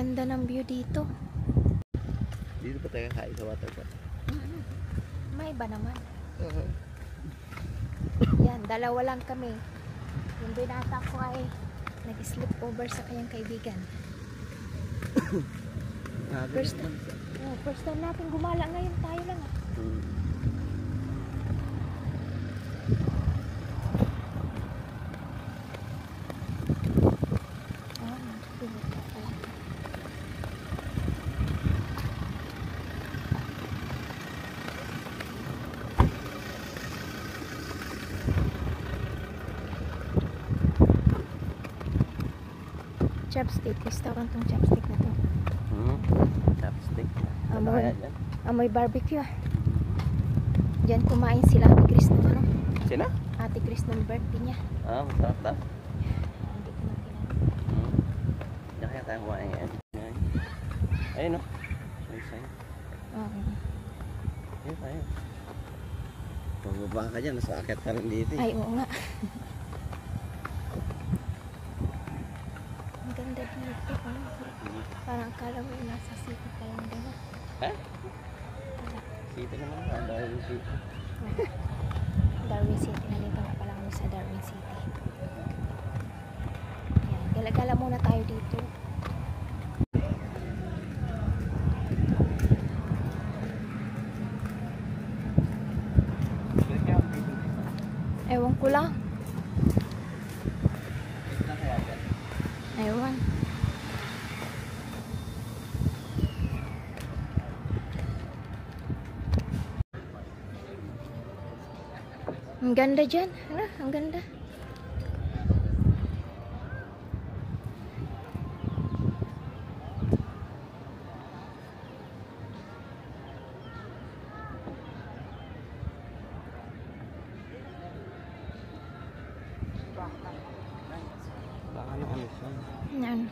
ganda ng view dito. Dito pa tayo kain sa waterfall. May iba naman. Yan, dalawa lang kami. Yung binata ko ay nag-sleep over sa kanyang kaibigan. First time natin gumala ngayon, tayo lang ah. Chopstick, restaurant tong chopstick na to. Chopstick. Amoy barbecue. Diyan kumain sila Ate Chris ng ano? Sino? Ate Chris ng birthday niya. Masarap daw. Hindi ko na kilala. Diyan kaya tayo kumain ngayon. Ayun o. Oo. Ayun tayo. Pababa ka dyan, nasa akit ka rin dito. Ay, oo nga. Ang ganda dito. Parang akala mo nasa city ka lang din. Ha? City naman ka, Darwin City. Darwin City. Nandito na pala kami sa Darwin City. Yan. Gala-gala muna tayo dito. Ewan ko lang. Ewan. Ang ganda dyan. Hala, ang ganda. Baka na ano siya. Yan.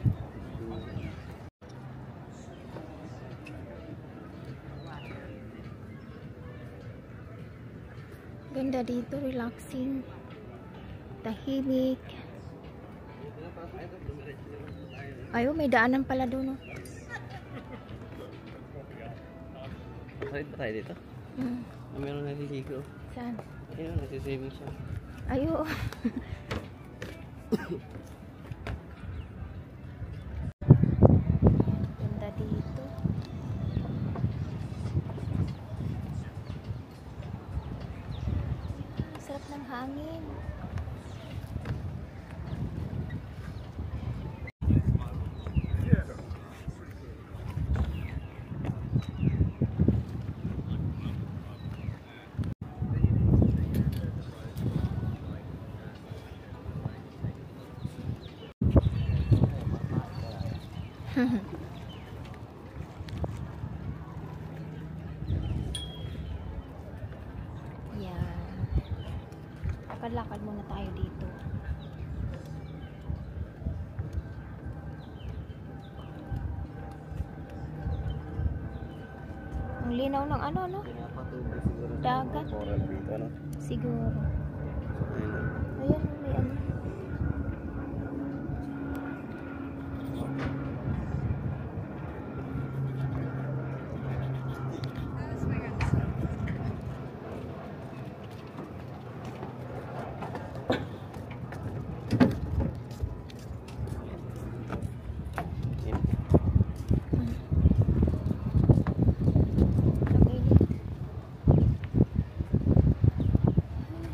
Ganda dito, relaxing, tahimik. Ayo, may daanan pala doon. Saan ba tayo dito? Meron naliligo. Saan? Ayun, nagsiswimming siya. Ayo. Ganda dito. Sarap ng hangin. Yan. Lakad-lakad muna tayo dito. Ang linaw ng ano, no? Pinapatubig siguro. Dagat. Coral dito, ano? Siguro. Ayun. Ayan, may ano.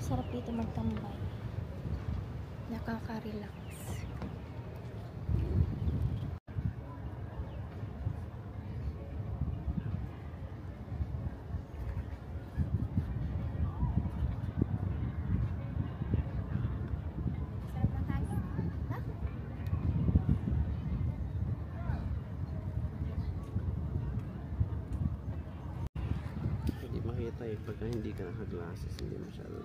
Sarap dito magtambay. Nakaka-relax. Sarap ng hangin. Ha? Hindi makita eh. Pagka hindi ka naka-glasses, hindi masyado.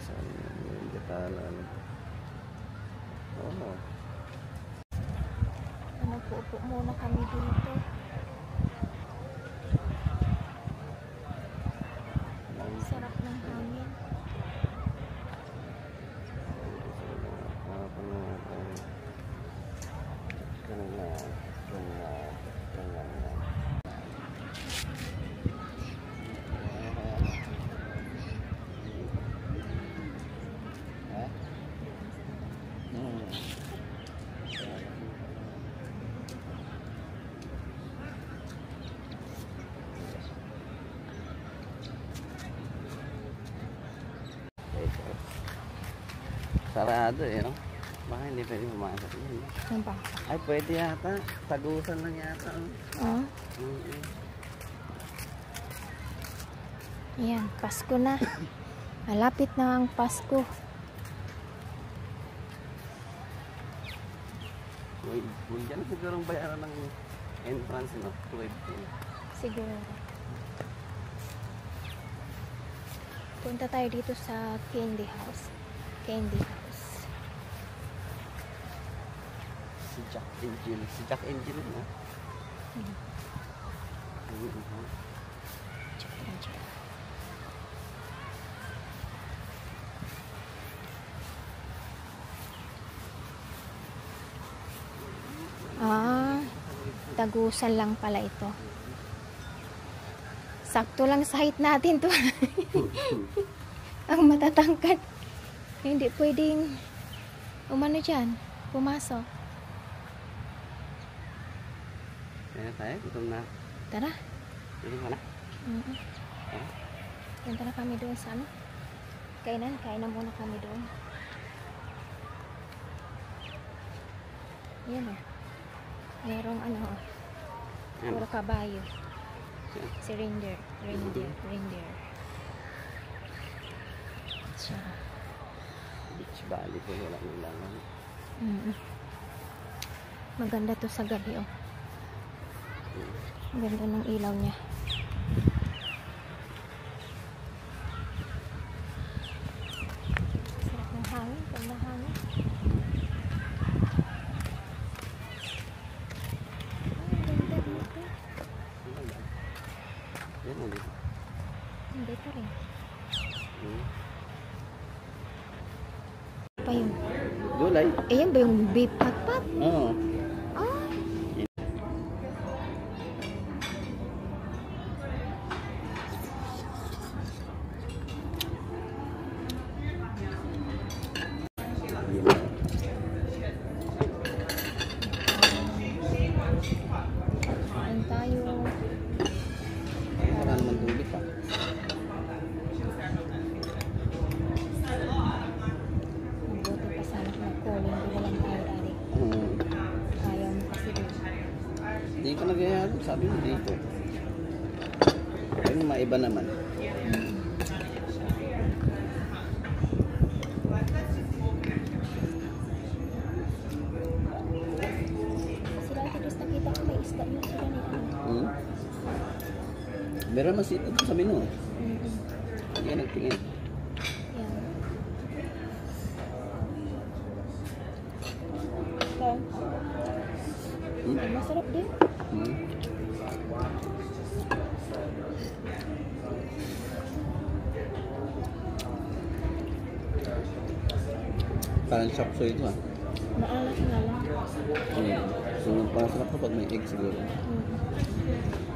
Saan Upo-upo muna kami dito. Sarap ng hangin. Sarado eh, no? Baka hindi pwede pumasok yun. Ano ba? Ay, pwede yata. Tagusan lang yata. Ah? Yan, Pasko na. Malapit na ang Pasko. Kung dyan siguro ang bayaran ng entrance, no? 12. Siguro. Punta tayo dito sa Candy House. Candy House. Si Jack Angel. Si Jack Angel, no? Ah, tagusan lang pala ito. Sakto lang sa height natin to. Ang matatangkad. Hindi pwedeng umano dyan, pumasok. Kaya tayo, gutom na. Tara. Gutom ka na? Punta na kami doon sa ano. Kainan muna kami doon. Yan o. Merong ano o. Puro kabayo. Si reindeer. Reindeer. Siya. Beach Valley po, wala nilang. Maganda to sa gabi oh. Ganda ng ilaw niya. Sarap ng hangin. Ganda ng hangin. Ganda dito. Yan, hindi. Hindi pa rin. Pa yun. Gulay? Ayan ba yung beef patpat? Oo. Ah. Kain tayo. Wala naman tubig pa. Mabuti pa sana kung nag-calling. Hindi lang tayo dali. Ayaw mo kasi doon. Hindi ka nagayado, sabi mo dito. Yung maiba naman. Kasi dati guys nakita ko may isda yun sila nito. Meron masita sa menu. Mm-hmm. Hindi ka nagtingin. Yan. Okay. Masarap din. Parang chop suey ito ah. Maalat nga lang. So, parang sarap kapag may egg siguro. Mm.